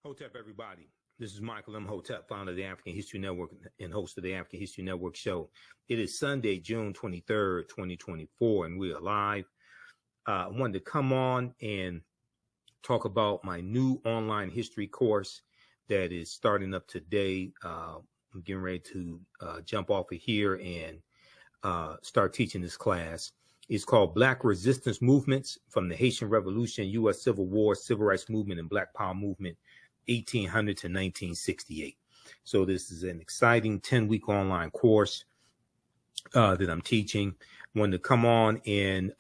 Hotep, everybody. This is Michael Imhotep, founder of the African History Network and host of the African History Network show. It is Sunday, June 23rd, 2024, and we are live. I wanted to come on and talk about my new online history course that is starting up today. I'm getting ready to jump off of here and start teaching this class. It's called Black Resistance Movements from the Haitian Revolution, U.S. Civil War, Civil Rights Movement, and Black Power Movement, 1800 to 1968. So this is an exciting 10-week online course that I'm teaching. I wanted to come on and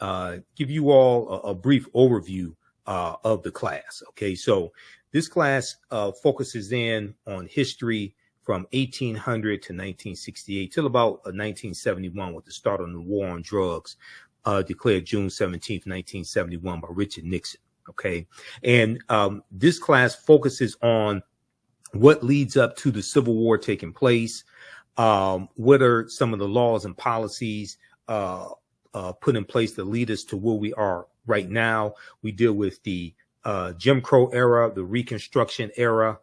give you all a brief overview of the class. Okay, so this class focuses in on history from 1800 to 1968 till about 1971 with the start of the War on Drugs, declared June 17th, 1971 by Richard Nixon. Okay. And this class focuses on what leads up to the Civil War taking place. What are some of the laws and policies put in place that lead us to where we are right now? We deal with the Jim Crow era, the Reconstruction era,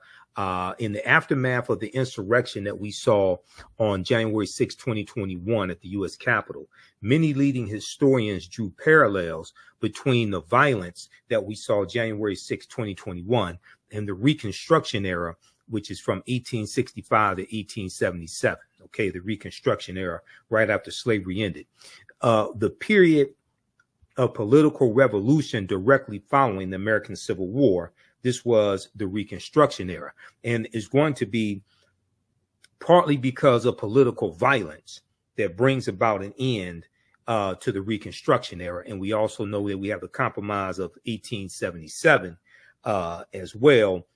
in the aftermath of the insurrection that we saw on January 6, 2021 at the U.S. Capitol. Many leading historians drew parallels between the violence that we saw January 6, 2021 and the Reconstruction era, which is from 1865 to 1877. Okay, the Reconstruction era, right after slavery ended. The period of political revolution directly following the American Civil War, this was the Reconstruction era, and is going to be partly because of political violence that brings about an end to the Reconstruction era. And we also know that we have the Compromise of 1877 as well,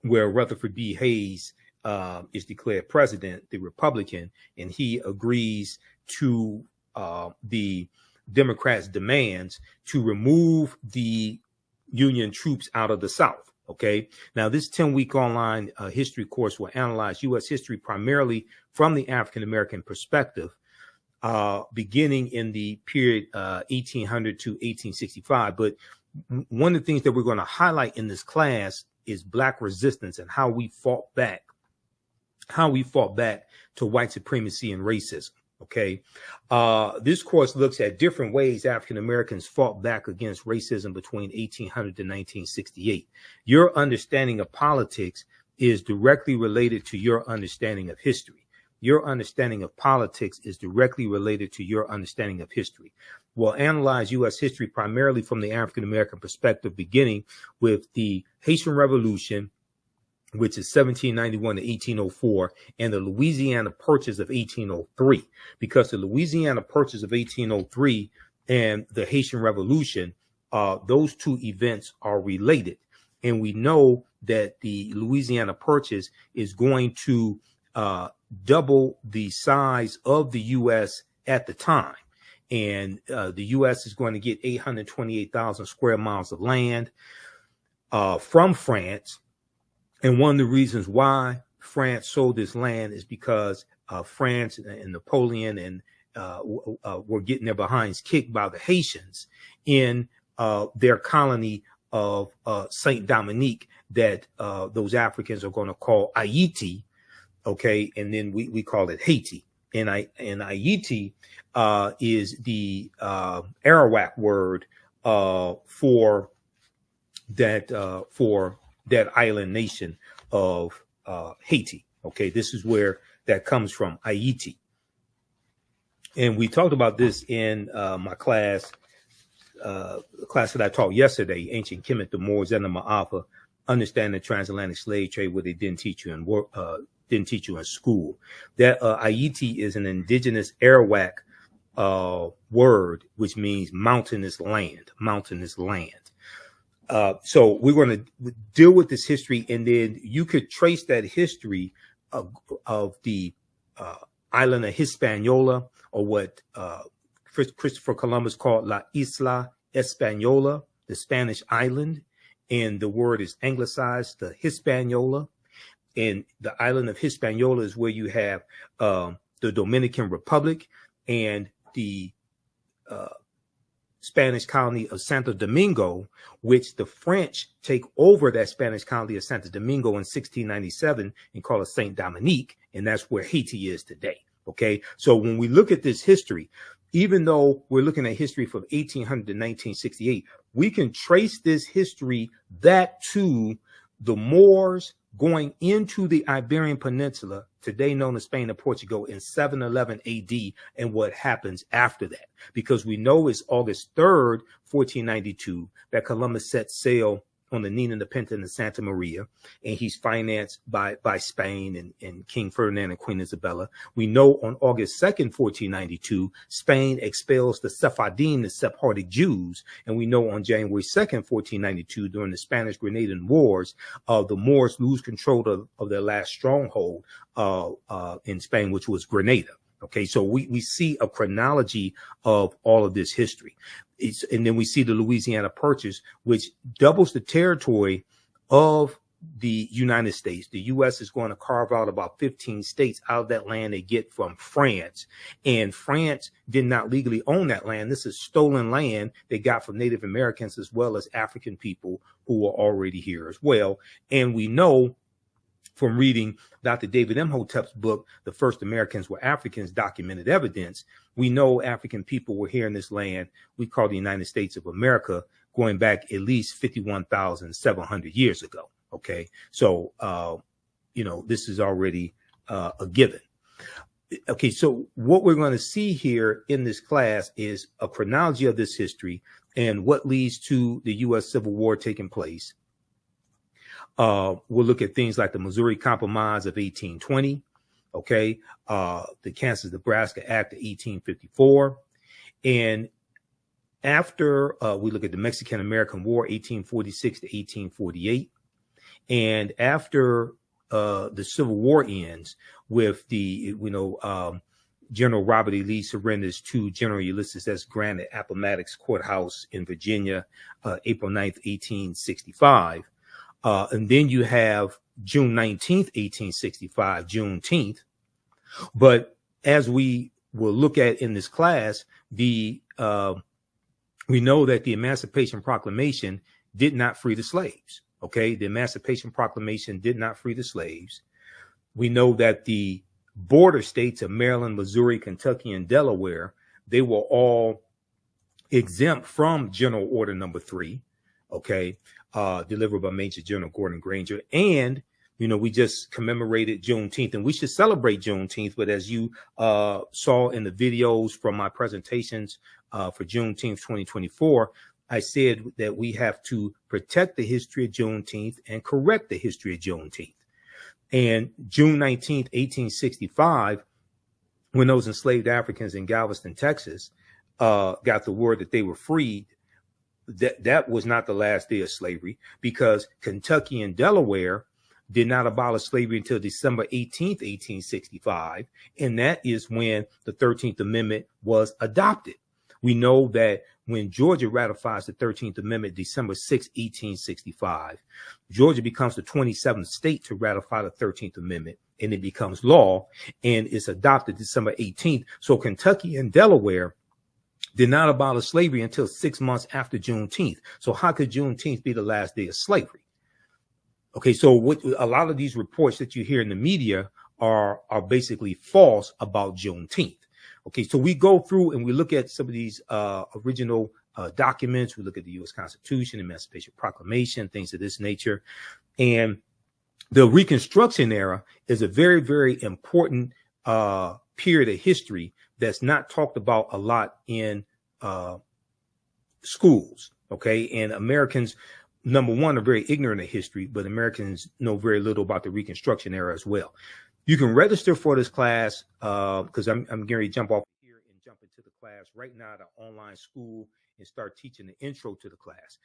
where Rutherford B. Hayes is declared president, the Republican, and he agrees to the Democrats' demands to remove the Union troops out of the South. Okay. Now, this 10-week online history course will analyze U.S. history primarily from the African-American perspective, beginning in the period 1800 to 1865. But one of the things that we're going to highlight in this class is Black resistance and how we fought back to white supremacy and racism. Okay. This course looks at different ways African Americans fought back against racism between 1800 to 1968. Your understanding of politics is directly related to your understanding of history. Your understanding of politics is directly related to your understanding of history. We'll analyze U.S. history primarily from the African American perspective, beginning with the Haitian Revolution, which is 1791 to 1804, and the Louisiana Purchase of 1803, because the Louisiana Purchase of 1803 and the Haitian Revolution, those two events are related. And we know that the Louisiana Purchase is going to double the size of the U.S. at the time. And the U.S. is going to get 828,000 square miles of land from France. And one of the reasons why France sold this land is because France and Napoleon and were getting their behinds kicked by the Haitians in their colony of Saint Dominique that those Africans are going to call Haiti. Okay, and then we call it Haiti. And Haiti is the Arawak word for that island nation of Haiti. Okay, this is where that comes from, Haiti. And we talked about this in my class, the class that I taught yesterday, Ancient Kemet, the Moors, and the Ma'afa, Understanding the Transatlantic Slave Trade, where they didn't teach you in school. That Haiti is an indigenous Arawak word, which means mountainous land, so we're going to deal with this history, and then you could trace that history of the island of Hispaniola, or what Christopher Columbus called La Isla Española, the Spanish island, and the word is anglicized to Hispaniola. And the island of Hispaniola is where you have the Dominican Republic and the Spanish colony of Santo Domingo, which the French take over that Spanish colony of Santo Domingo in 1697 and call it Saint Dominique, and that's where Haiti is today. Okay, so when we look at this history, even though we're looking at history from 1800 to 1968, we can trace this history back to the Moors going into the Iberian Peninsula, today known as Spain and Portugal, in 711 AD, and what happens after that. Because we know it's August 3rd, 1492, that Columbus sets sail on the Nina, the Pinta, and the Santa Maria, and he's financed by Spain and King Ferdinand and Queen Isabella. We know on August 2nd, 1492, Spain expels the Sephardim, the Sephardic Jews, and we know on January 2nd, 1492, during the Spanish-Grenadian Wars, the Moors lose control of their last stronghold in Spain, which was Grenada. Okay, so we see a chronology of all of this history. And then we see the Louisiana Purchase, which doubles the territory of the United States. The U.S. is going to carve out about 15 states out of that land they get from France. And France did not legally own that land. This is stolen land they got from Native Americans as well as African people who were already here as well. And we know from reading Dr. David Imhotep's book, The First Americans Were Africans, Documented Evidence, we know African people were here in this land we call the United States of America, going back at least 51,700 years ago. Okay, so, this is already a given. Okay, so what we're going to see here in this class is a chronology of this history and what leads to the U.S. Civil War taking place. We'll look at things like the Missouri Compromise of 1820, okay, the Kansas-Nebraska Act of 1854. And after we look at the Mexican-American War, 1846 to 1848. And after the Civil War ends with the, General Robert E. Lee surrenders to General Ulysses S. Grant at Appomattox Courthouse in Virginia, April 9th, 1865. And then you have June 19th, 1865, Juneteenth. But as we will look at in this class, we know that the Emancipation Proclamation did not free the slaves. Okay, the Emancipation Proclamation did not free the slaves. We know that the border states of Maryland, Missouri, Kentucky, and Delaware, they were all exempt from General Order Number 3. Okay, delivered by Major General Gordon Granger. And, we just commemorated Juneteenth, and we should celebrate Juneteenth. But as you saw in the videos from my presentations for Juneteenth 2024, I said that we have to protect the history of Juneteenth and correct the history of Juneteenth. And June 19th, 1865, when those enslaved Africans in Galveston, Texas, got the word that they were freed, that was not the last day of slavery, because Kentucky and Delaware did not abolish slavery until December 18th, 1865. And that is when the 13th Amendment was adopted. We know that when Georgia ratifies the 13th Amendment, December 6, 1865, Georgia becomes the 27th state to ratify the 13th Amendment, and it becomes law, and it's adopted December 18th. So Kentucky and Delaware did not abolish slavery until 6 months after Juneteenth. So how could Juneteenth be the last day of slavery? Okay, so what a lot of these reports that you hear in the media are basically false about Juneteenth. Okay, so we go through and we look at some of these original documents. We look at the U.S. Constitution, Emancipation Proclamation, things of this nature. And the Reconstruction era is a very, very important period of history that's not talked about a lot in schools. Okay, and Americans, number one, are very ignorant of history, but Americans know very little about the Reconstruction era as well. You can register for this class because I'm getting ready to jump off here and jump into the class right now, the online school, and start teaching the intro to the class.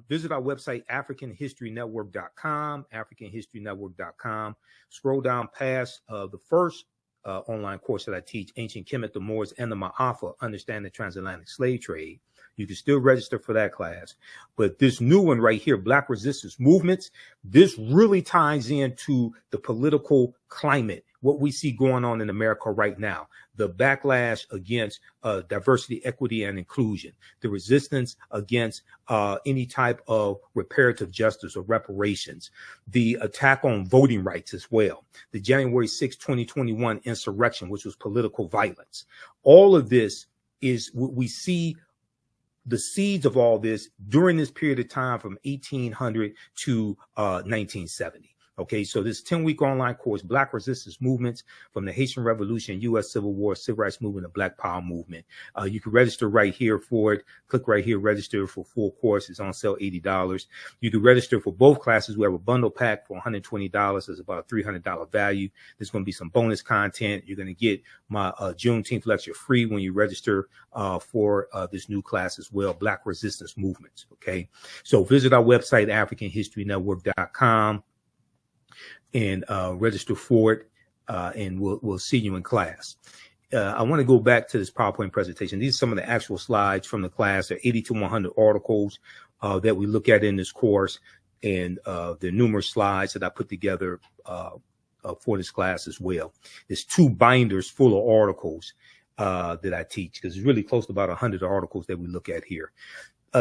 Visit our website, AfricanHistoryNetwork.com, AfricanHistoryNetwork.com. Scroll down past the first online course that I teach, Ancient Kemet, the Moors, and the Ma'afa, Understand the Transatlantic Slave Trade. You can still register for that class. But this new one right here, Black Resistance Movements, this really ties into the political climate what we see going on in America right now, the backlash against diversity, equity, and inclusion, the resistance against any type of reparative justice or reparations, the attack on voting rights as well, the January 6, 2021 insurrection, which was political violence. All of this is what we see. The seeds of all this during this period of time from 1800 to 1970. Okay, so this 10-week online course, Black Resistance Movements from the Haitian Revolution, U.S. Civil War, Civil Rights Movement, and Black Power Movement. You can register right here for it. Click right here, register for full course. It's on sale, $80. You can register for both classes. We have a bundle pack for $120. It's about a $300 value. There's going to be some bonus content. You're going to get my Juneteenth lecture free when you register for this new class as well, Black Resistance Movements. Okay, so visit our website, AfricanHistoryNetwork.com. and register for it, and we'll see you in class. I want to go back to this PowerPoint presentation. These are some of the actual slides from the class. There are 80 to 100 articles that we look at in this course, and there are numerous slides that I put together for this class as well. There's 2 binders full of articles that I teach, because it's really close to about 100 articles that we look at here.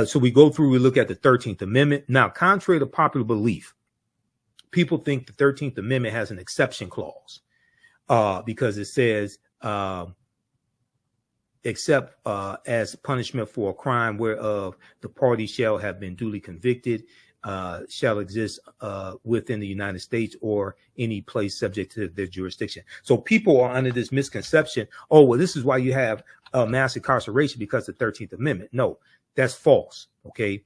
So we go through, we look at the 13th Amendment. Now, contrary to popular belief, people think the 13th Amendment has an exception clause because it says, except as punishment for a crime whereof the party shall have been duly convicted, shall exist within the United States or any place subject to their jurisdiction. So people are under this misconception, oh, well, this is why you have mass incarceration, because of the 13th Amendment. No, that's false, okay?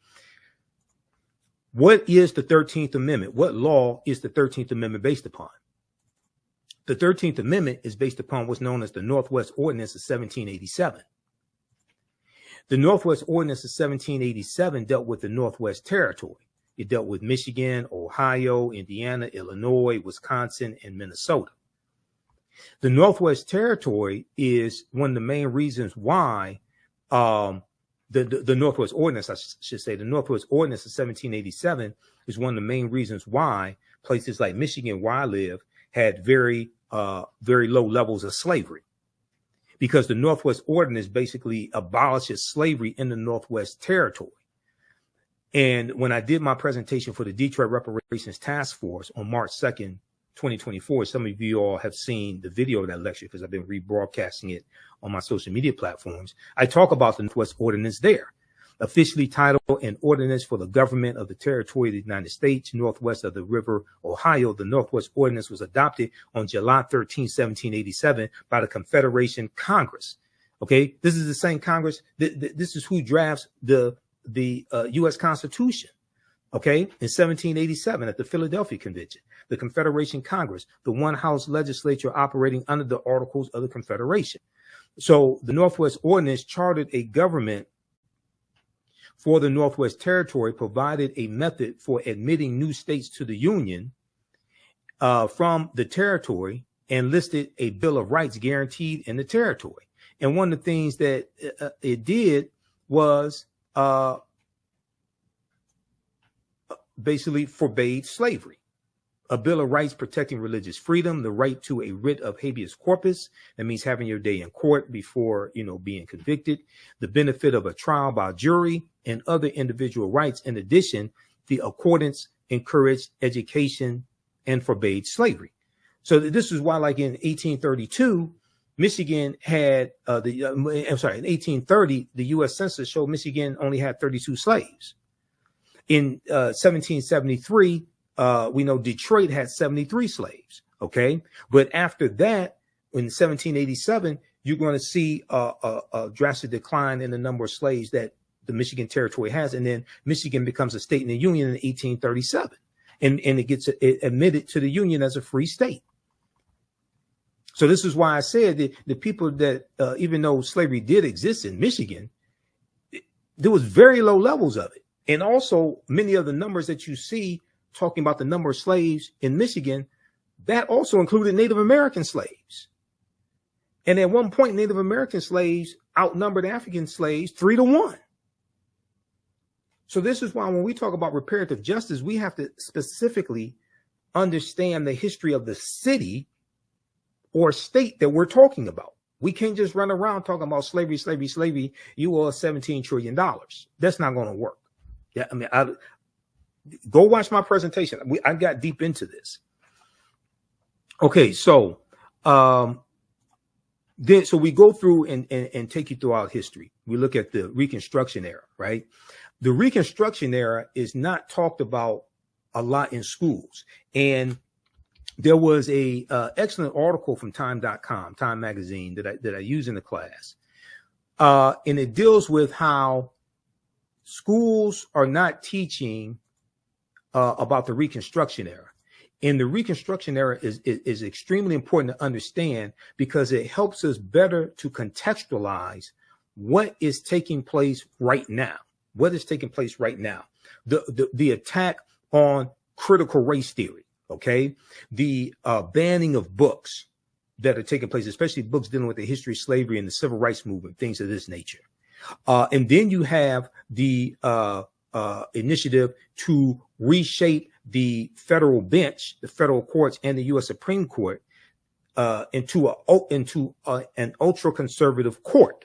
What is the 13th Amendment? What law is the 13th Amendment based upon? The 13th Amendment is based upon what's known as the Northwest Ordinance of 1787. The Northwest Ordinance of 1787 dealt with the Northwest Territory. It dealt with Michigan, Ohio, Indiana, Illinois, Wisconsin, and Minnesota. The Northwest Territory is one of the main reasons why the Northwest Ordinance, I should say, the Northwest Ordinance of 1787 is one of the main reasons why places like Michigan, where I live, had very low levels of slavery, because the Northwest Ordinance basically abolishes slavery in the Northwest Territory. And when I did my presentation for the Detroit Reparations Task Force on March 2nd, 2024, some of you all have seen the video of that lecture because I've been rebroadcasting it on my social media platforms. I talk about the Northwest Ordinance there, officially titled An Ordinance for the Government of the Territory of the United States, Northwest of the River Ohio. The Northwest Ordinance was adopted on July 13, 1787 by the Confederation Congress. Okay, this is the same Congress. This is who drafts the U.S. Constitution. Okay, in 1787 at the Philadelphia Convention, the Confederation Congress, the one-house legislature operating under the Articles of the Confederation. So the Northwest Ordinance chartered a government for the Northwest Territory, provided a method for admitting new states to the Union from the territory, and listed a Bill of Rights guaranteed in the territory. And one of the things that it did was basically forbade slavery. A Bill of Rights protecting religious freedom, the right to a writ of habeas corpus, that means having your day in court before, being convicted, the benefit of a trial by jury, and other individual rights. In addition, the accordance encouraged education and forbade slavery. So this is why, like in 1832, Michigan had in 1830, the U.S. Census showed Michigan only had 32 slaves. In 1773, we know Detroit had 73 slaves. Okay. But after that, in 1787, you're going to see a drastic decline in the number of slaves that the Michigan Territory has. And then Michigan becomes a state in the Union in 1837. And it gets admitted to the Union as a free state. So this is why I said that the people that, even though slavery did exist in Michigan, there was very low levels of it. And also many of the numbers that you see talking about the number of slaves in Michigan, that also included Native American slaves. And at one point, Native American slaves outnumbered African slaves 3-1. So this is why when we talk about reparative justice, we have to specifically understand the history of the city or state that we're talking about. We can't just run around talking about slavery, slavery, slavery. You owe us $17 trillion. That's not going to work. Yeah, I mean, go watch my presentation. I got deep into this. Okay, so so we go through and take you throughout history. We look at the Reconstruction era, right? The Reconstruction era is not talked about a lot in schools. And there was a excellent article from time.com, Time magazine, that I use in the class. And it deals with how schools are not teaching about the Reconstruction era. And the Reconstruction era is extremely important to understand because it helps us better to contextualize what is taking place right now. What is taking place right now? The attack on critical race theory, okay? The banning of books that are taking place, especially books dealing with the history of slavery and the civil rights movement, things of this nature. And then you have the initiative to reshape the federal bench, the federal courts, and the U.S. Supreme Court into an ultra-conservative court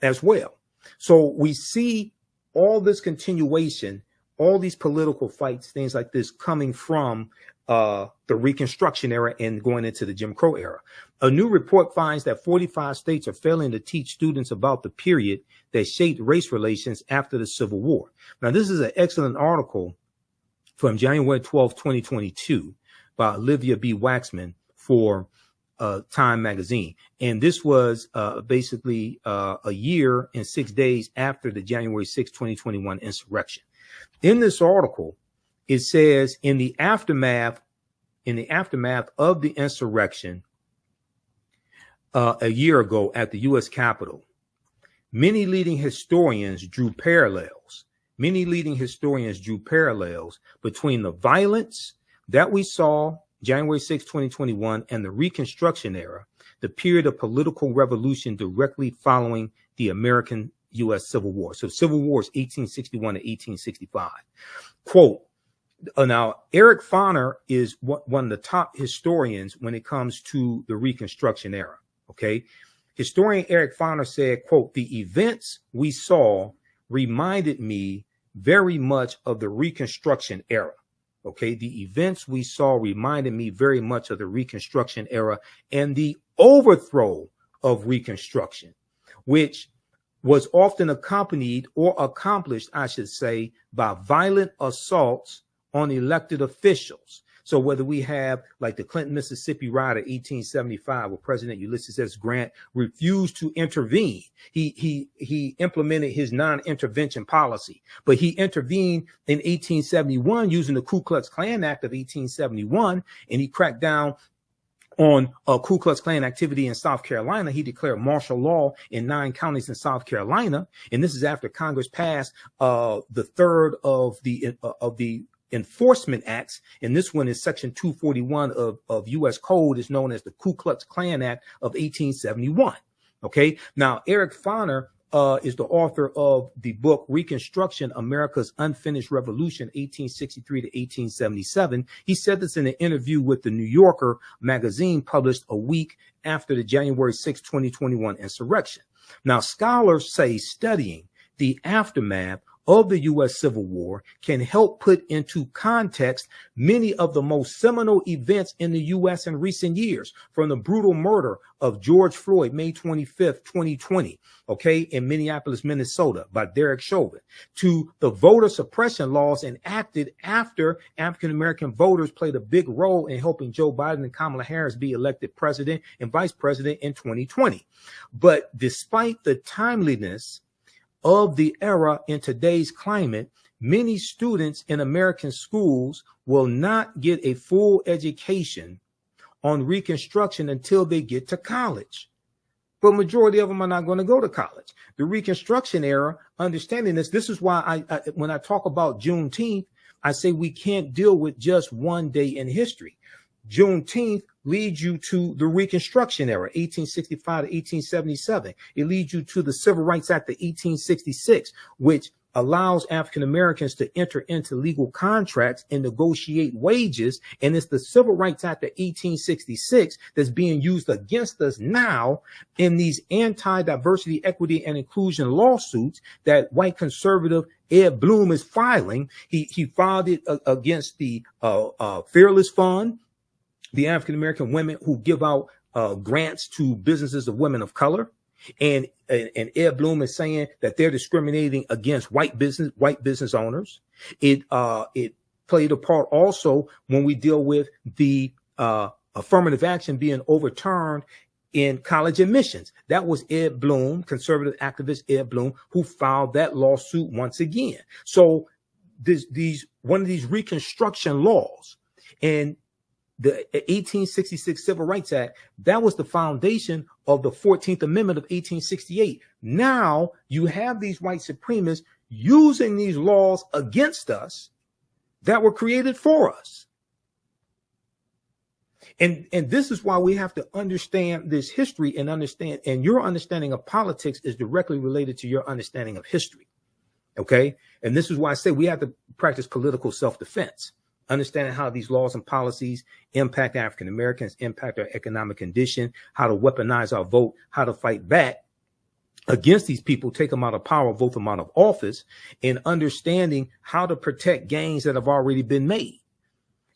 as well. So we see all this continuation, all these political fights, things like this coming from the Reconstruction era and going into the Jim Crow era. A new report finds that 45 states are failing to teach students about the period that shaped race relations after the Civil War. Now, this is an excellent article from January 12, 2022 by Olivia B. Waxman for Time magazine. And this was basically a year and 6 days after the January 6, 2021 insurrection. In this article, it says in the aftermath of the insurrection a year ago at the U.S. Capitol, many leading historians drew parallels between the violence that we saw January 6, 2021 and the Reconstruction era, the period of political revolution directly following the American U.S. Civil War. So Civil War is 1861 to 1865. Quote, now, Eric Foner is one of the top historians when it comes to the Reconstruction era, okay? Historian Eric Foner said, quote, the events we saw reminded me very much of the Reconstruction era, okay? The events we saw reminded me very much of the Reconstruction era and the overthrow of Reconstruction, which was often accompanied or accomplished, I should say, by violent assaults on elected officials. So whether we have like the Clinton, Mississippi riot of 1875, where President Ulysses S. Grant refused to intervene. He implemented his non-intervention policy, but he intervened in 1871 using the Ku Klux Klan Act of 1871, and he cracked down on Ku Klux Klan activity in South Carolina. He declared martial law in 9 counties in South Carolina, and this is after Congress passed the third of the enforcement acts, and this one is section 241 of U.S. Code, is known as the Ku Klux Klan Act of 1871. Okay, now Eric Foner is the author of the book Reconstruction, America's Unfinished Revolution, 1863 to 1877. He said this in an interview with the New Yorker magazine published a week after the January 6, 2021 insurrection. Now, scholars say studying the aftermath of the U.S. Civil War can help put into context many of the most seminal events in the U.S. in recent years, from the brutal murder of George Floyd, May 25th, 2020, okay, in Minneapolis, Minnesota, by Derek Chauvin, to the voter suppression laws enacted after African-American voters played a big role in helping Joe Biden and Kamala Harris be elected president and vice president in 2020. But despite the timeliness of the era in today's climate, many students in American schools will not get a full education on Reconstruction until they get to college. But majority of them are not going to go to college. The Reconstruction era, understanding this is why I when I talk about Juneteenth, I say we can't deal with just one day in history. Juneteenth leads you to the Reconstruction era, 1865 to 1877. It leads you to the Civil Rights Act of 1866, which allows African Americans to enter into legal contracts and negotiate wages. And it's the Civil Rights Act of 1866 that's being used against us now in these anti-diversity, equity, and inclusion lawsuits that white conservative Ed Bloom is filing. He filed it against the Fearless Fund, the African American women who give out grants to businesses of women of color. And Ed Bloom is saying that they're discriminating against white business owners. It played a part also when we deal with the affirmative action being overturned in college admissions. That was Ed Bloom, conservative activist Ed Bloom, who filed that lawsuit once again. So one of these Reconstruction laws and the 1866 Civil Rights Act, that was the foundation of the 14th Amendment of 1868. Now you have these white supremacists using these laws against us that were created for us. And this is why we have to understand this history and understand, and your understanding of politics is directly related to your understanding of history. Okay. And this is why I say we have to practice political self-defense. Understanding how these laws and policies impact African Americans, impact our economic condition, how to weaponize our vote, how to fight back against these people, take them out of power, vote them out of office, and understanding how to protect gains that have already been made.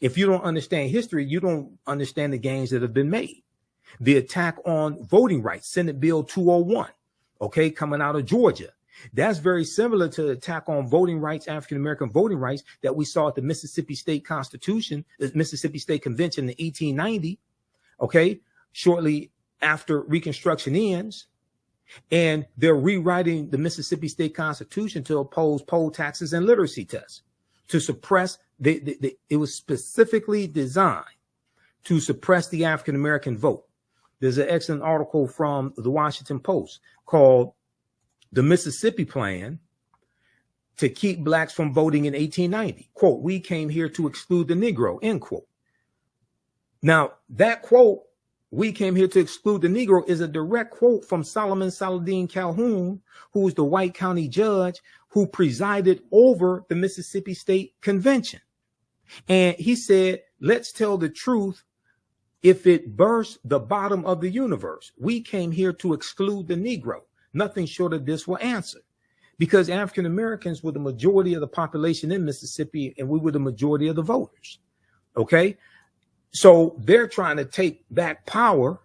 If you don't understand history, you don't understand the gains that have been made. The attack on voting rights, Senate Bill 201, okay, coming out of Georgia. That's very similar to the attack on voting rights, African-American voting rights that we saw at the Mississippi State Constitution, the Mississippi State Convention in 1890, okay, shortly after Reconstruction ends. And they're rewriting the Mississippi State Constitution to oppose poll taxes and literacy tests, to suppress, it was specifically designed to suppress the African-American vote. There's an excellent article from the Washington Post called "The Mississippi Plan to Keep Blacks from Voting in 1890. Quote, "We came here to exclude the Negro," end quote. Now, that quote, "We came here to exclude the Negro," is a direct quote from Solomon Saladin Calhoun, who was the white county judge who presided over the Mississippi State Convention. And he said, "Let's tell the truth. If it bursts the bottom of the universe, we came here to exclude the Negro. Nothing short of this will answer." Because African Americans were the majority of the population in Mississippi, and we were the majority of the voters. Okay. So they're trying to take back power.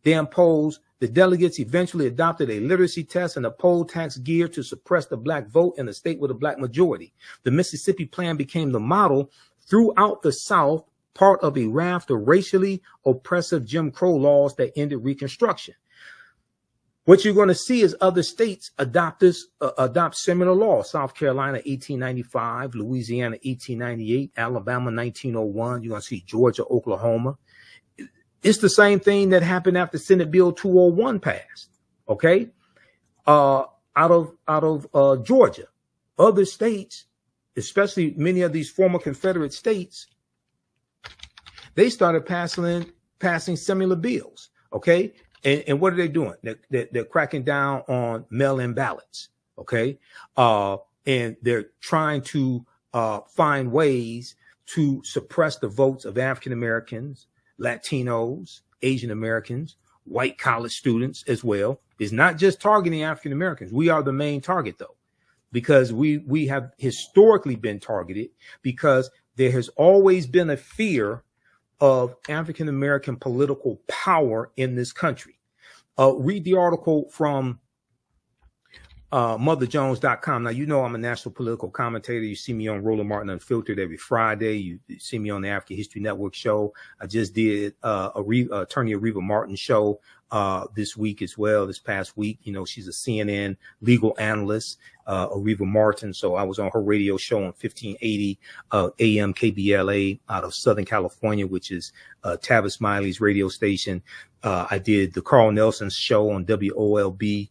They imposed, the delegates eventually adopted a literacy test and a poll tax geared to suppress the black vote in a state with a black majority. The Mississippi Plan became the model throughout the South, part of a raft of racially oppressive Jim Crow laws that ended Reconstruction. What you're going to see is other states adopt similar laws. South Carolina, 1895, Louisiana, 1898, Alabama, 1901. You're going to see Georgia, Oklahoma. It's the same thing that happened after Senate Bill 201 passed. Okay. Out of Georgia, other states, especially many of these former Confederate states, they started passing similar bills. Okay. And what are they doing? They're cracking down on mail-in ballots, okay? And they're trying to find ways to suppress the votes of African Americans, Latinos, Asian Americans, white college students as well. It's not just targeting African Americans. We are the main target, though, because we have historically been targeted, because there has always been a fear of African American political power in this country. Read the article from motherjones.com. Now, you know I'm a national political commentator. You see me on Roland Martin Unfiltered every Friday. You see me on the African History Network show. I just did Attorney Areva Martin show this week as well, this past week. You know, she's a CNN legal analyst, Areva Martin. So I was on her radio show on 1580 AM KBLA out of Southern California, which is Tavis Smiley's radio station. I did the Carl Nelson show on WOLB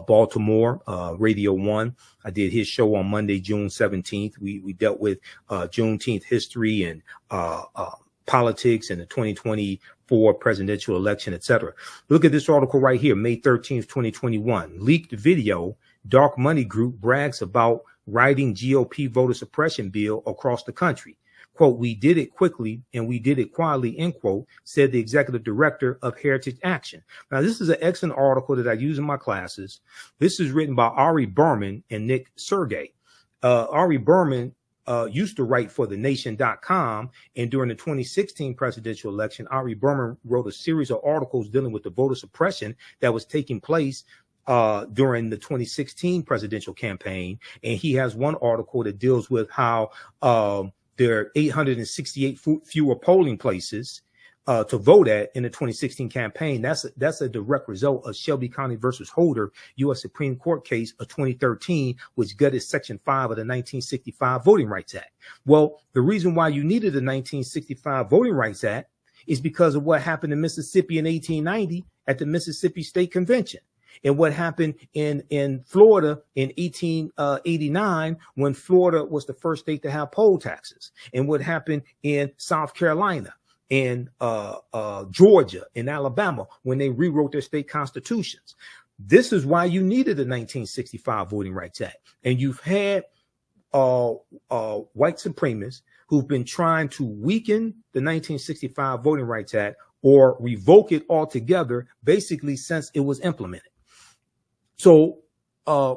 Baltimore, Radio 1. I did his show on Monday, June 17th. We dealt with Juneteenth history and politics and the 2024 presidential election, etc. Look at this article right here, May 13th, 2021. Leaked video, Dark Money Group brags about writing GOP voter suppression bill across the country. Quote, we did it quickly and we did it quietly, end quote, said the executive director of Heritage Action. Now, this is an excellent article that I use in my classes. This is written by Ari Berman and Nick Sergey. Ari Berman used to write for thenation.com, and during the 2016 presidential election, Ari Berman wrote a series of articles dealing with the voter suppression that was taking place during the 2016 presidential campaign. And he has one article that deals with how there are 868 fewer polling places to vote at in the 2016 campaign. That's a direct result of Shelby County versus Holder, U.S. Supreme Court case of 2013, which gutted Section 5 of the 1965 Voting Rights Act. Well, the reason why you needed the 1965 Voting Rights Act is because of what happened in Mississippi in 1890 at the Mississippi State Convention, and what happened in Florida in 1889 when Florida was the first state to have poll taxes, and what happened in South Carolina and Georgia and Alabama when they rewrote their state constitutions. This is why you needed the 1965 Voting Rights Act. And you've had white supremacists who've been trying to weaken the 1965 Voting Rights Act or revoke it altogether, basically since it was implemented. So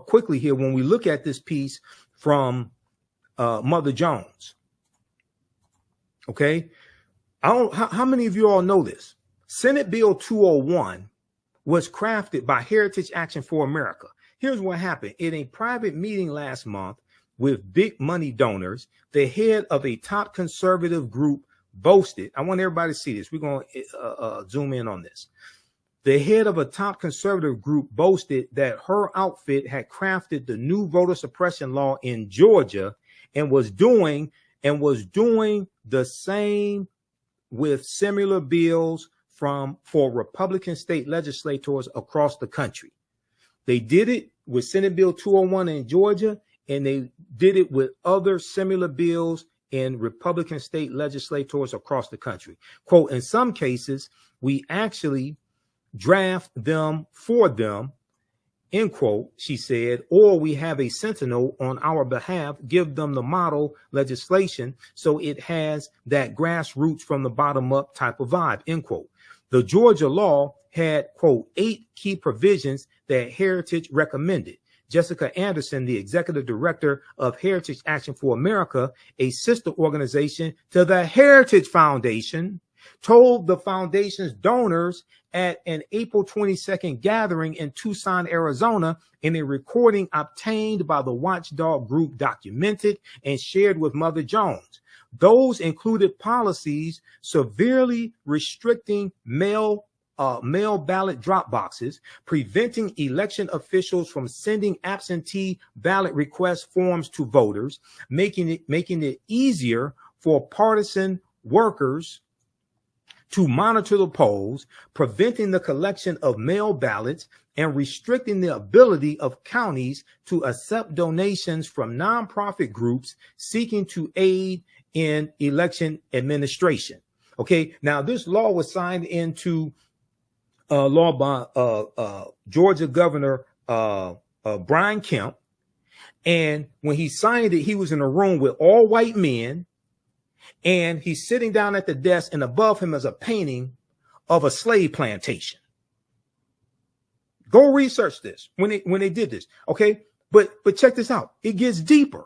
quickly here, when we look at this piece from Mother Jones, okay, how many of you all know this? Senate Bill 201 was crafted by Heritage Action for America. Here's what happened. In a private meeting last month with big money donors, the head of a top conservative group boasted, I want everybody to see this. We're going to zoom in on this. The head of a top conservative group boasted that her outfit had crafted the new voter suppression law in Georgia and was doing the same with similar bills for Republican state legislators across the country. They did it with Senate Bill 201 in Georgia, and they did it with other similar bills in Republican state legislators across the country. Quote, in some cases, we actually draft them for them, end quote, she said, or we have a sentinel on our behalf, give them the model legislation so it has that grassroots from the bottom up type of vibe, end quote. The Georgia law had, quote, 8 key provisions that Heritage recommended. Jessica Anderson, the executive director of Heritage Action for America, a sister organization to the Heritage Foundation, told the foundation's donors at an April 22nd gathering in Tucson, Arizona, in a recording obtained by the watchdog group Documented and shared with Mother Jones. Those included policies severely restricting mail ballot drop boxes, preventing election officials from sending absentee ballot request forms to voters, making it easier for partisan workers to monitor the polls, preventing the collection of mail ballots, and restricting the ability of counties to accept donations from nonprofit groups seeking to aid in election administration. Okay, now this law was signed into law by Georgia Governor Brian Kemp, and when he signed it, he was in a room with all white men. And he's sitting down at the desk, and above him is a painting of a slave plantation. Go research this when they did this. Okay. But check this out. It gets deeper.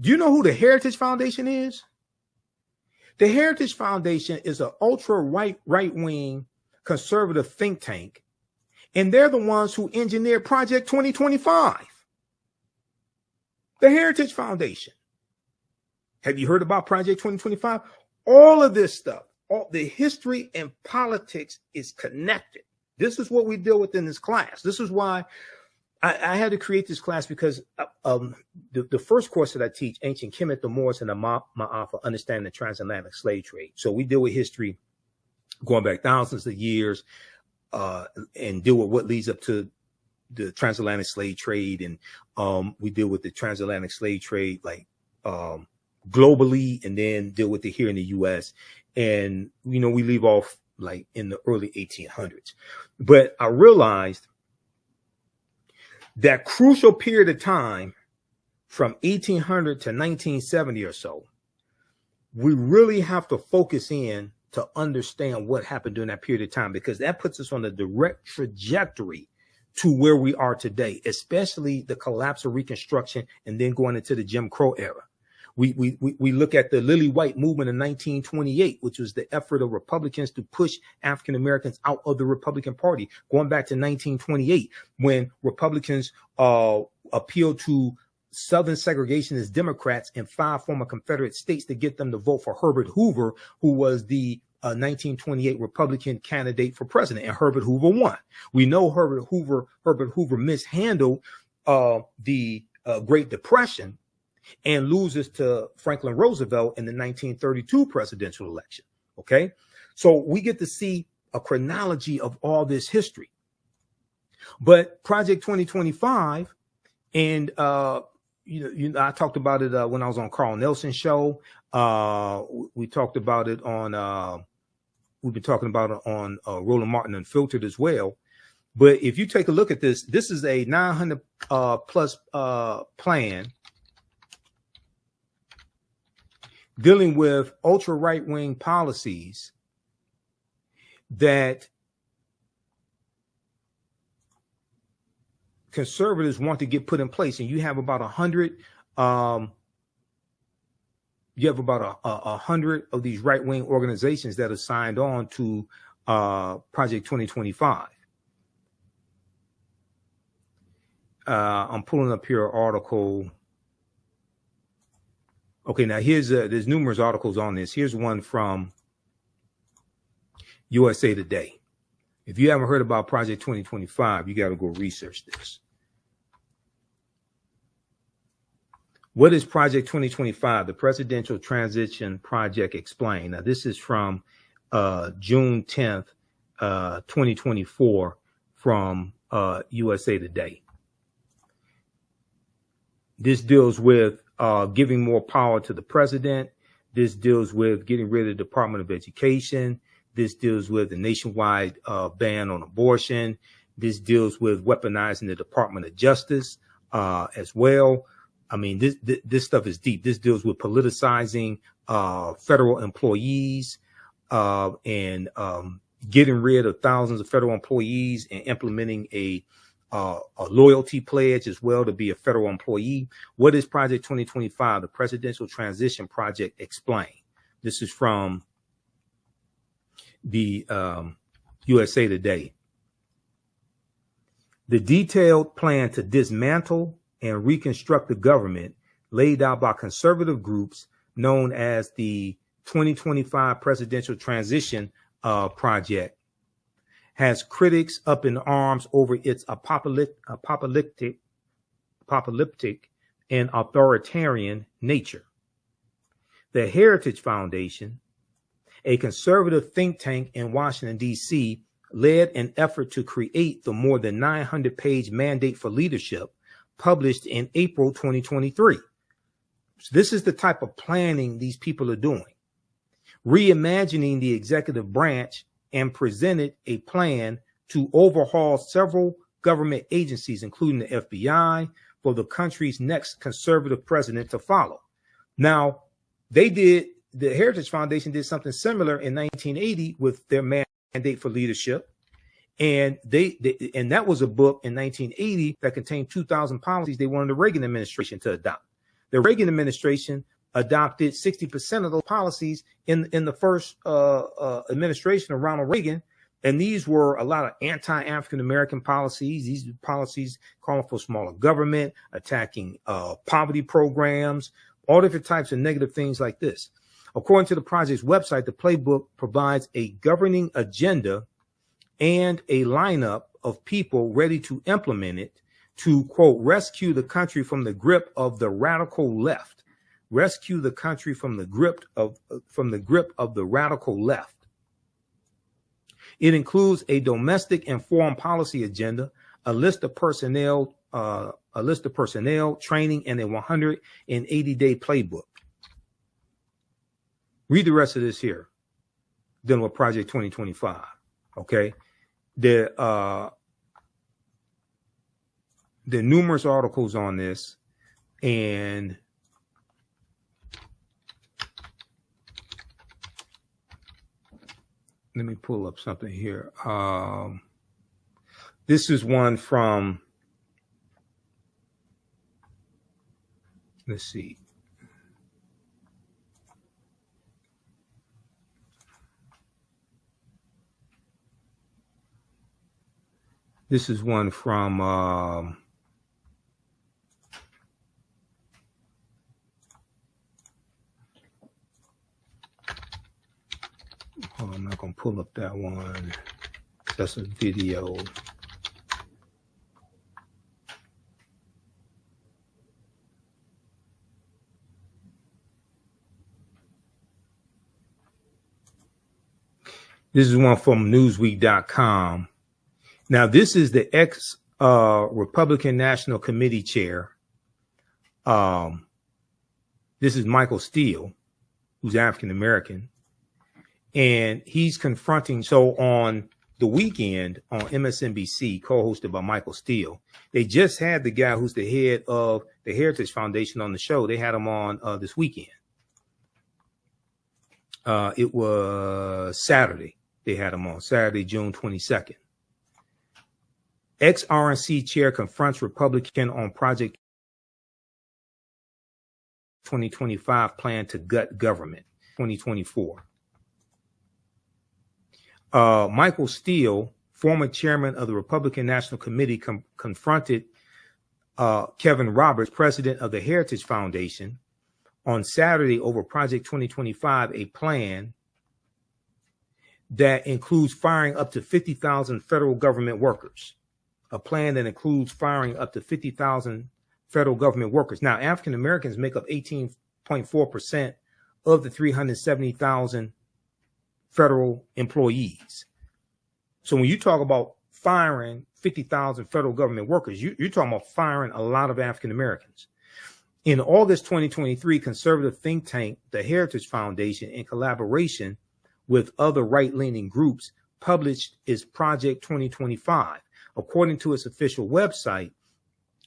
Do you know who the Heritage Foundation is? The Heritage Foundation is an ultra right-wing conservative think tank. And they're the ones who engineered Project 2025. The Heritage Foundation. Have you heard about Project 2025? All of this stuff, all the history and politics is connected. This is what we deal with in this class. This is why I had to create this class, because the first course that I teach, Ancient Kemet, the Moors, and the Ma'afa, Understanding the Transatlantic Slave Trade. So we deal with history going back thousands of years and deal with what leads up to the transatlantic slave trade. And we deal with the transatlantic slave trade, like globally, and then deal with it here in the U.S. And, you know, we leave off like in the early 1800s. But I realized that crucial period of time from 1800 to 1970 or so, we really have to focus in to understand what happened during that period of time, because that puts us on a direct trajectory to where we are today, especially the collapse of Reconstruction and then going into the Jim Crow era. We look at the Lily White movement in 1928, which was the effort of Republicans to push African Americans out of the Republican Party, going back to 1928, when Republicans appealed to Southern segregationist Democrats in 5 former Confederate states to get them to vote for Herbert Hoover, who was the 1928 Republican candidate for president, and Herbert Hoover won. We know Herbert Hoover mishandled the Great Depression and loses to Franklin Roosevelt in the 1932 presidential election. Okay, so we get to see a chronology of all this history. But Project 2025, and I talked about it when I was on Carl Nelson's show. We talked about it on we've been talking about it on Roland Martin Unfiltered as well. But if you take a look at this, this is a 900 plus plan dealing with ultra right-wing policies that conservatives want to get put in place. And you have about 100 of these right-wing organizations that are signed on to Project 2025. I'm pulling up here an article. Okay, now there's numerous articles on this. Here's one from USA Today. If you haven't heard about Project 2025, you got to go research this. What is Project 2025? The Presidential Transition Project Explained. Now, this is from June 10th, 2024 from USA Today. This deals with giving more power to the president. This deals with getting rid of the Department of Education. This deals with the nationwide ban on abortion. This deals with weaponizing the Department of Justice as well. I mean, this stuff is deep. This deals with politicizing federal employees and getting rid of thousands of federal employees and implementing a loyalty pledge as well to be a federal employee. What is Project 2025? The Presidential Transition Project Explained. This is from the USA Today. The detailed plan to dismantle and reconstruct the government laid out by conservative groups known as the 2025 Presidential Transition Project has critics up in arms over its apocalyptic and authoritarian nature. The Heritage Foundation, a conservative think tank in Washington, D.C., led an effort to create the more than 900-page Mandate for Leadership published in April 2023. So this is the type of planning these people are doing. Reimagining the executive branch, and presented a plan to overhaul several government agencies, including the FBI, for the country's next conservative president to follow. Now, the Heritage Foundation did something similar in 1980 with their Mandate for Leadership. And and that was a book in 1980 that contained 2,000 policies they wanted the Reagan administration to adopt. The Reagan administration adopted 60% of those policies in the first administration of Ronald Reagan. And these were a lot of anti-African American policies. These policies calling for smaller government, attacking poverty programs, all different types of negative things like this. According to the project's website, the playbook provides a governing agenda and a lineup of people ready to implement it to, quote, rescue the country from the grip of the radical left. Rescue the country from the grip of the radical left. It includes a domestic and foreign policy agenda, a list of personnel, training, and a 180-day playbook. Read the rest of this here, dealing with Project 2025. Okay, there are numerous articles on this, and let me pull up something here. This is one from, let's see. This is one from oh, I'm not gonna pull up that one. That's a video. This is one from Newsweek.com. Now, this is the ex-Republican National Committee chair. This is Michael Steele, who's African-American. And he's confronting, so on the weekend on MSNBC, co-hosted by Michael Steele, they just had the guy who's the head of the Heritage Foundation on the show. They had him on this weekend. It was Saturday. They had him on Saturday, June 22nd. Ex-RNC chair confronts Republican on Project 2025 plan to gut government, 2024. Michael Steele, former chairman of the Republican National Committee, confronted Kevin Roberts, president of the Heritage Foundation, on Saturday over Project 2025, a plan that includes firing up to 50,000 federal government workers. A plan that includes firing up to 50,000 federal government workers. Now, African Americans make up 18.4% of the 370,000 federal employees. So when you talk about firing 50,000 federal government workers, you're talking about firing a lot of African Americans. In August 2023, conservative think tank, the Heritage Foundation, in collaboration with other right-leaning groups, published its Project 2025. According to its official website,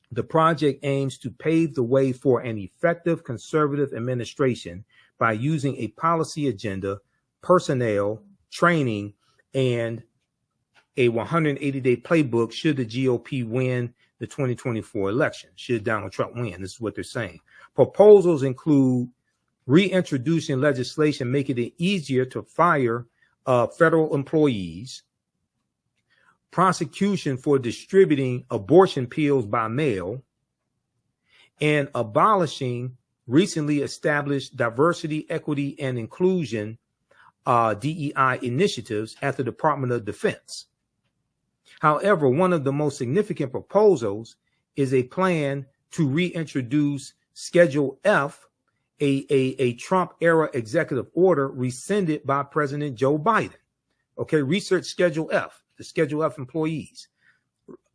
the project aims to pave the way for an effective conservative administration by using a policy agenda, personnel, training, and a 180-day playbook should the GOP win the 2024 election, should Donald Trump win. This is what they're saying. Proposals include reintroducing legislation making it easier to fire federal employees, prosecution for distributing abortion pills by mail, and abolishing recently established diversity, equity, and inclusion DEI initiatives at the Department of Defense. However, one of the most significant proposals is a plan to reintroduce Schedule F, a Trump-era executive order rescinded by President Joe Biden. Okay, research Schedule F, the Schedule F employees,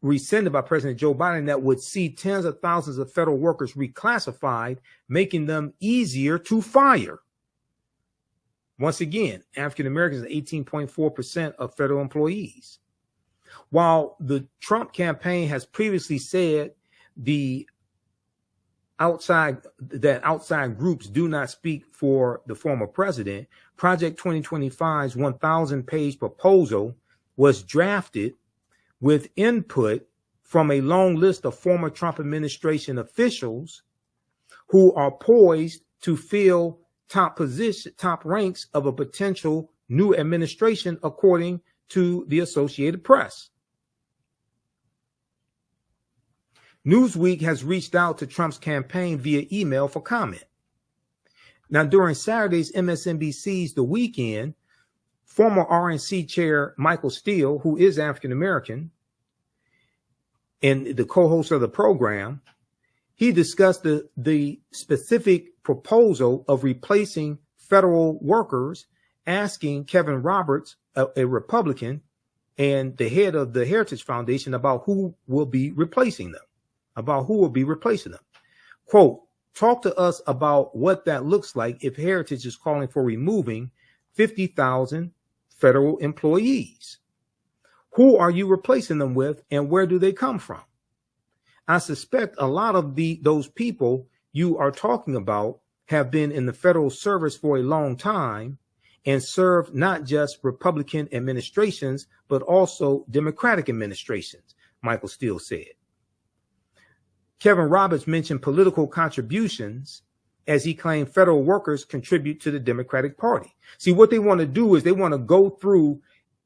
rescinded by President Joe Biden, that would see tens of thousands of federal workers reclassified, making them easier to fire. Once again, African Americans are 18.4% of federal employees. While the Trump campaign has previously said outside groups do not speak for the former president, Project 2025's 1,000-page proposal was drafted with input from a long list of former Trump administration officials who are poised to fill top ranks of a potential new administration, according to the Associated Press. Newsweek has reached out to Trump's campaign via email for comment. Now, during Saturday's MSNBC's The Weekend, former RNC chair Michael Steele, who is African American and the co-host of the program, he discussed the specific proposal of replacing federal workers, asking Kevin Roberts, a Republican and the head of the Heritage Foundation, about who will be replacing them. Quote, talk to us about what that looks like if Heritage is calling for removing 50,000 federal employees. Who are you replacing them with, and where do they come from? I suspect a lot of those people you are talking about have been in the federal service for a long time and served not just Republican administrations, but also Democratic administrations, Michael Steele said. Kevin Roberts mentioned political contributions as he claimed federal workers contribute to the Democratic Party. See, what they want to do is they want to go through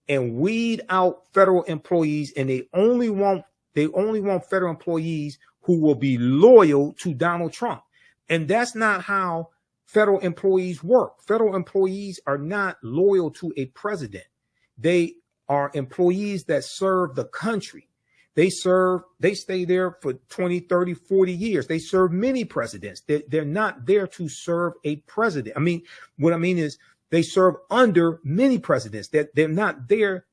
and weed out federal employees, and they only want federal employees who will be loyal to Donald Trump. And that's not how federal employees work. Federal employees are not loyal to a president. They are employees that serve the country. They stay there for 20, 30, 40 years. They serve many presidents. They're not there to serve a president. I mean, what I mean is they serve under many presidents. They're not there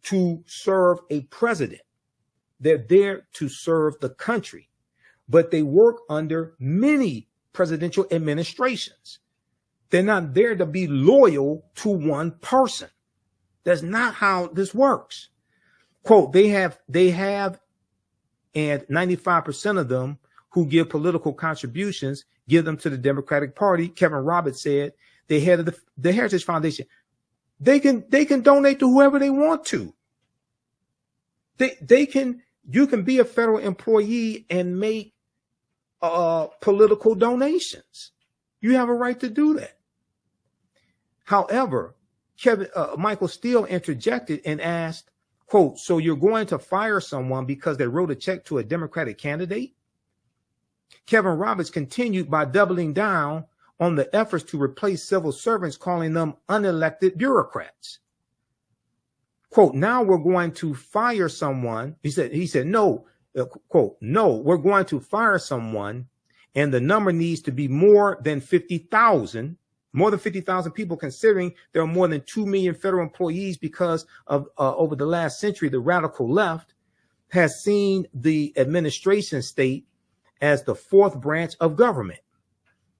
to serve a president. They're there to serve the country, but they work under many presidential administrations. They're not there to be loyal to one person. That's not how this works. Quote, they have, and 95% of them who give political contributions give them to the Democratic Party. Kevin Roberts said, the head of the Heritage Foundation, they can donate to whoever they want to. You can be a federal employee and make political donations. You have a right to do that. However, Michael Steele interjected and asked, quote, so you're going to fire someone because they wrote a check to a Democratic candidate? Kevin Roberts continued by doubling down on the efforts to replace civil servants, calling them unelected bureaucrats. Quote, now we're going to fire someone. He said, no, quote, no, we're going to fire someone, and the number needs to be more than 50,000. More than 50,000 people, considering there are more than 2 million federal employees because of over the last century, the radical left has seen the administration state as the fourth branch of government.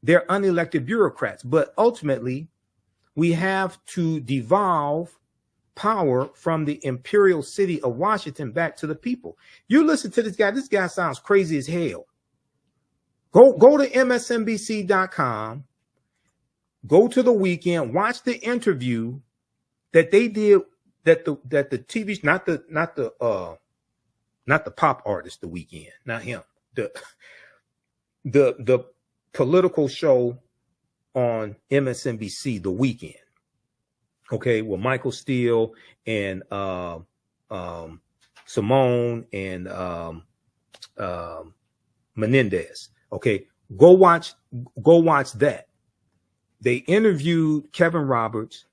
They're unelected bureaucrats, but ultimately we have to devolve power from the imperial city of Washington back to the people. You listen to this guy. This guy sounds crazy as hell. Go to MSNBC.com. Go to the weekend, watch the interview that they did that the TV, not the pop artist, the weekend, not him, the political show on MSNBC, the weekend. Okay, with Michael Steele and Simone and Menendez. Okay, go watch that. They interviewed Kevin Roberts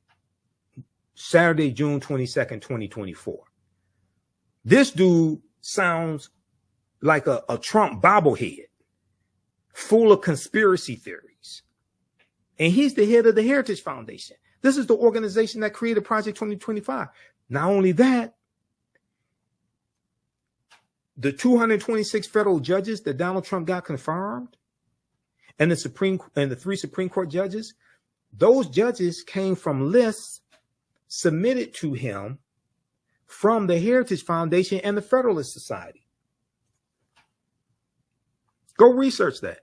Saturday, June 22nd, 2024. This dude sounds like a Trump bobblehead, full of conspiracy theories. And he's the head of the Heritage Foundation. This is the organization that created Project 2025. Not only that, the 226 federal judges that Donald Trump got confirmed, and the 3 Supreme Court judges, those judges came from lists submitted to him from the Heritage Foundation and the Federalist Society. Go research that.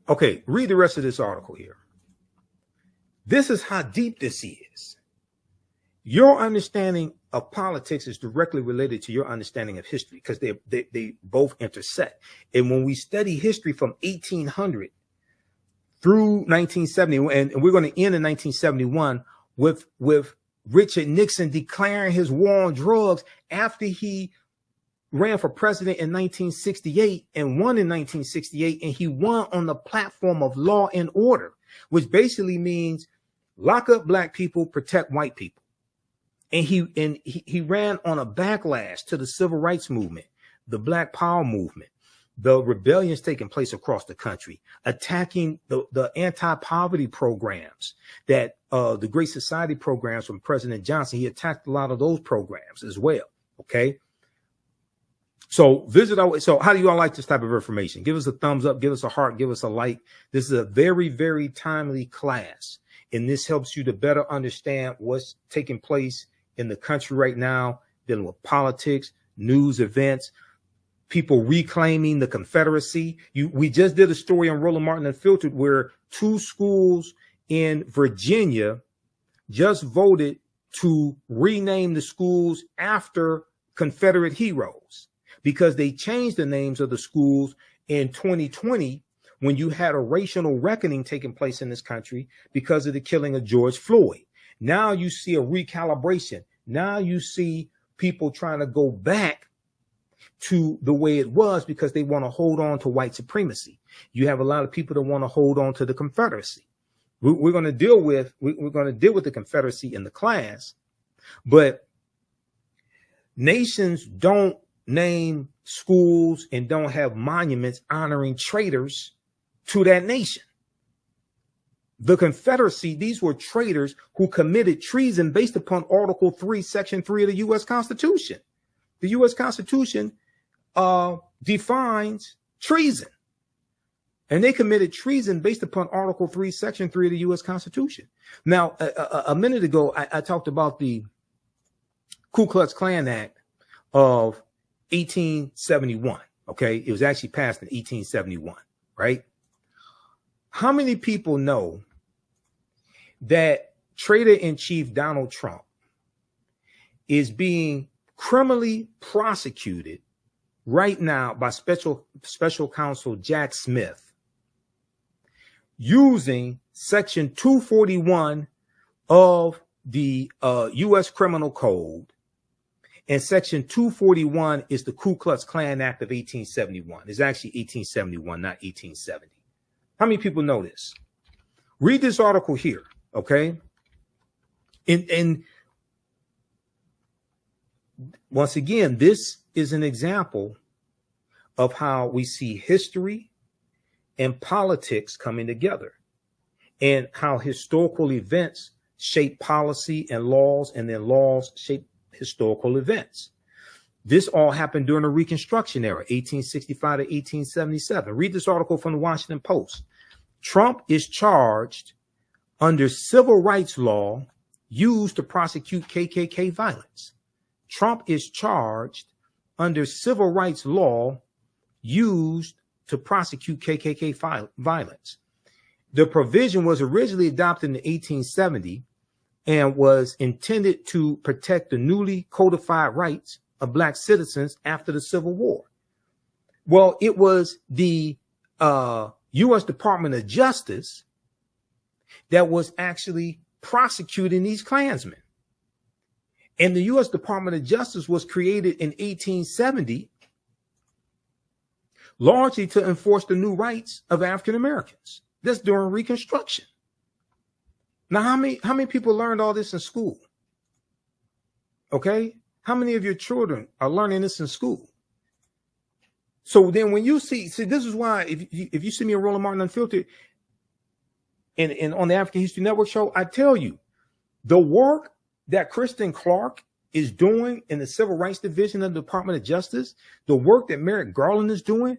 Okay, read the rest of this article here. This is how deep this is. Your understanding of politics is directly related to your understanding of history, because they both intersect. And when we study history from 1800 through 1970, and we're going to end in 1971 with Richard Nixon declaring his war on drugs after he ran for president in 1968 and won in 1968, and he won on the platform of law and order, which basically means lock up black people, protect white people. And he ran on a backlash to the civil rights movement, the Black Power movement, the rebellions taking place across the country, attacking the anti-poverty programs that the Great Society programs from President Johnson. He attacked a lot of those programs as well. Okay. So so how do you all like this type of information? Give us a thumbs up, give us a heart, give us a like. This is a very, very timely class, and this helps you to better understand what's taking place in the country right now, dealing with politics, news events, people reclaiming the Confederacy. We just did a story on Roland Martin Unfiltered where 2 schools in Virginia just voted to rename the schools after Confederate heroes because they changed the names of the schools in 2020 when you had a racial reckoning taking place in this country because of the killing of George Floyd. Now you see a recalibration. Now you see people trying to go back to the way it was because they want to hold on to white supremacy. You have a lot of people that want to hold on to the Confederacy. We're going to deal with the Confederacy in the class, but nations don't name schools and don't have monuments honoring traitors to that nation. The Confederacy, these were traitors who committed treason based upon Article 3, Section 3 of the U.S. Constitution. The U.S. Constitution defines treason. And they committed treason based upon Article 3, Section 3 of the U.S. Constitution. Now, a minute ago, I talked about the Ku Klux Klan Act of 1871. Okay, it was actually passed in 1871, right? How many people know that Traitor-in-Chief Donald Trump is being criminally prosecuted right now by special counsel Jack Smith using Section 241 of the U.S. Criminal Code? And Section 241 is the Ku Klux Klan Act of 1871. It's actually 1871, not 1870. How many people know this? Read this article here, okay? And once again, this is an example of how we see history and politics coming together and how historical events shape policy and laws, and then laws shape historical events. This all happened during the Reconstruction era, 1865 to 1877. Read this article from the Washington Post. Trump is charged under civil rights law used to prosecute KKK violence. Trump is charged under civil rights law used to prosecute KKK violence. The provision was originally adopted in 1870 and was intended to protect the newly codified rights of Black citizens after the Civil War. Well, it was the U.S. Department of Justice that was actually prosecuting these Klansmen. And the U.S. Department of Justice was created in 1870 largely to enforce the new rights of African Americans. That's during Reconstruction. Now, how many people learned all this in school? Okay? How many of your children are learning this in school? So then when you see this is why if you see me on Roland Martin Unfiltered and on the African History Network show, I tell you, the work that Kristen Clark is doing in the Civil Rights Division of the Department of Justice, the work that Merrick Garland is doing,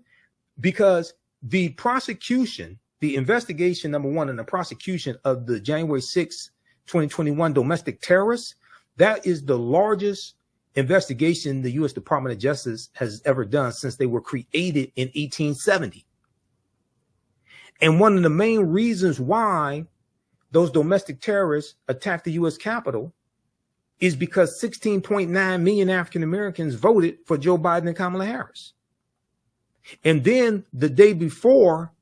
because the prosecution, the investigation, number one, and the prosecution of the January 6, 2021 domestic terrorists, that is the largest investigation the U.S. Department of Justice has ever done since they were created in 1870. And one of the main reasons why those domestic terrorists attacked the U.S. Capitol is because 16.9 million African Americans voted for Joe Biden and Kamala Harris. And then the day before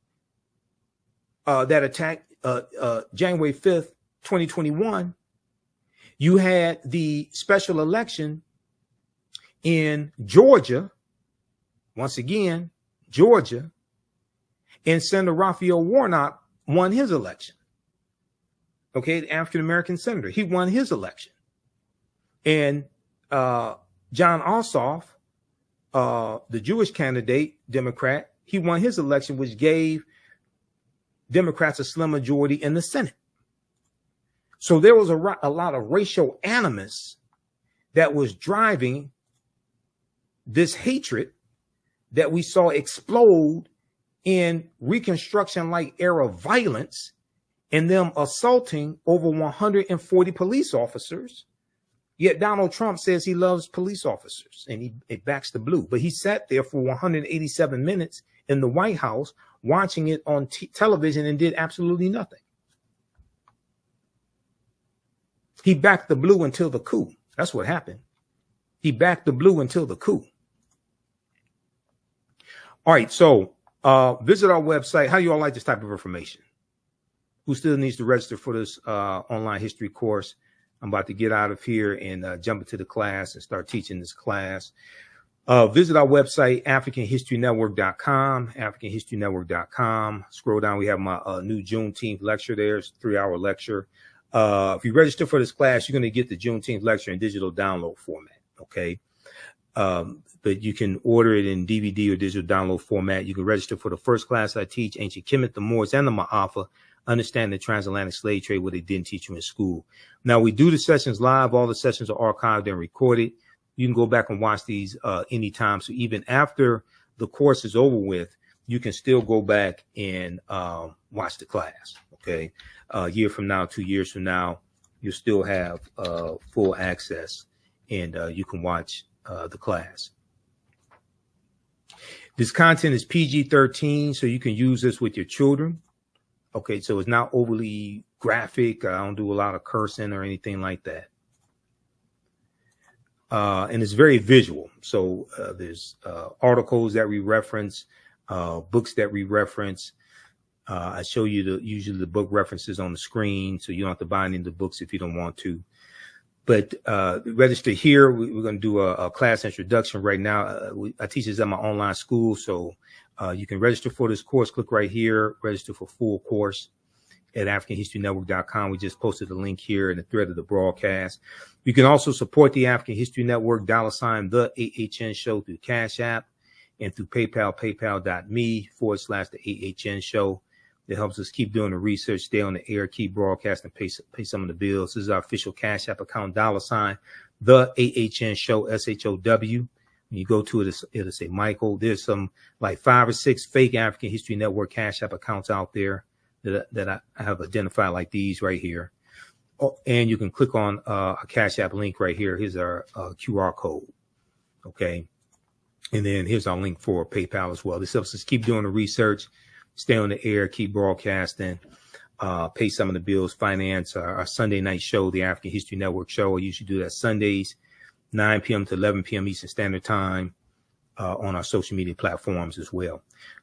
that attack, January 5th, 2021, you had the special election in Georgia, once again, Georgia, and Senator Raphael Warnock won his election. Okay, the African-American senator, he won his election. And John Ossoff, the Jewish candidate, Democrat, he won his election, which gave Democrats a slim majority in the Senate. So there was a lot of racial animus that was driving this hatred that we saw explode in Reconstruction-like era violence and them assaulting over 140 police officers, Yet Donald Trump says he loves police officers and he backs the blue. But he sat there for 187 minutes in the White House watching it on television and did absolutely nothing. He backed the blue until the coup. That's what happened. He backed the blue until the coup. All right, so visit our website. How do you all like this type of information? Who still needs to register for this online history course? I'm about to get out of here and jump into the class and start teaching this class. Visit our website, AfricanHistoryNetwork.com, AfricanHistoryNetwork.com. Scroll down. We have my new Juneteenth lecture there. It's a 3-hour lecture. If you register for this class, you're going to get the Juneteenth lecture in digital download format. Okay. But you can order it in DVD or digital download format. You can register for the first class I teach, Ancient Kemet, the Moors, and the Ma'afa. Understand the transatlantic slave trade, what they didn't teach you in school. Now, we do the sessions live. All the sessions are archived and recorded. You can go back and watch these anytime. So even after the course is over with, you can still go back and watch the class. Okay. A year from now, 2 years from now, you'll still have full access and you can watch the class. This content is PG-13, so you can use this with your children. Okay, so it's not overly graphic. I don't do a lot of cursing or anything like that. And it's very visual. So there's articles that we reference, books that we reference. I show you usually the book references on the screen, so you don't have to buy any of the books if you don't want to. But register here. We're going to do a class introduction right now. I teach this at my online school, so you can register for this course. Click right here, register for full course at AfricanHistoryNetwork.com. We just posted the link here in the thread of the broadcast. You can also support the African History Network, $ the AHN show through Cash App and through PayPal, paypal.me/the AHN show. It helps us keep doing the research, stay on the air, keep broadcasting, pay some of the bills. This is our official Cash App account, $ the AHN show, SHOW. When you go to it, it'll say Michael. There's some like 5 or 6 fake African History Network Cash App accounts out there that I have identified, like these right here. Oh, and you can click on a Cash App link right here. Here's our QR code. Okay. And then here's our link for PayPal as well. This helps us keep doing the research, stay on the air, keep broadcasting, pay some of the bills, finance our Sunday night show, the African History Network show. I usually do that Sundays, 9 p.m. to 11 p.m. Eastern Standard Time on our social media platforms as well.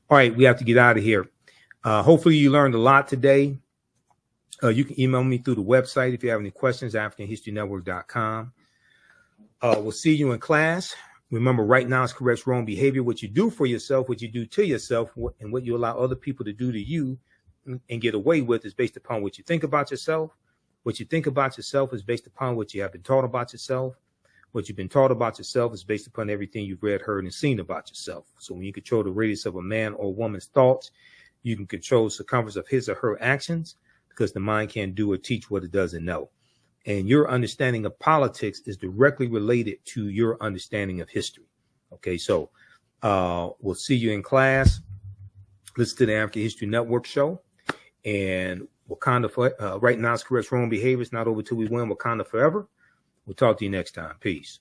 All right, we have to get out of here. Hopefully you learned a lot today. You can email me through the website if you have any questions, AfricanHistoryNetwork.com. We'll see you in class. Remember, right now is correct wrong behavior. What you do for yourself, what you do to yourself, and what you allow other people to do to you and get away with is based upon what you think about yourself. What you think about yourself is based upon what you have been taught about yourself. What you've been taught about yourself is based upon everything you've read, heard, and seen about yourself. So when you control the radius of a man or woman's thoughts, you can control the circumference of his or her actions, because the mind can't do or teach what it doesn't know. And your understanding of politics is directly related to your understanding of history. Okay, so we'll see you in class. Listen to the African History Network show. And Wakanda, right now is correct wrong behavior. It's not over till we win. Wakanda forever. We'll talk to you next time. Peace.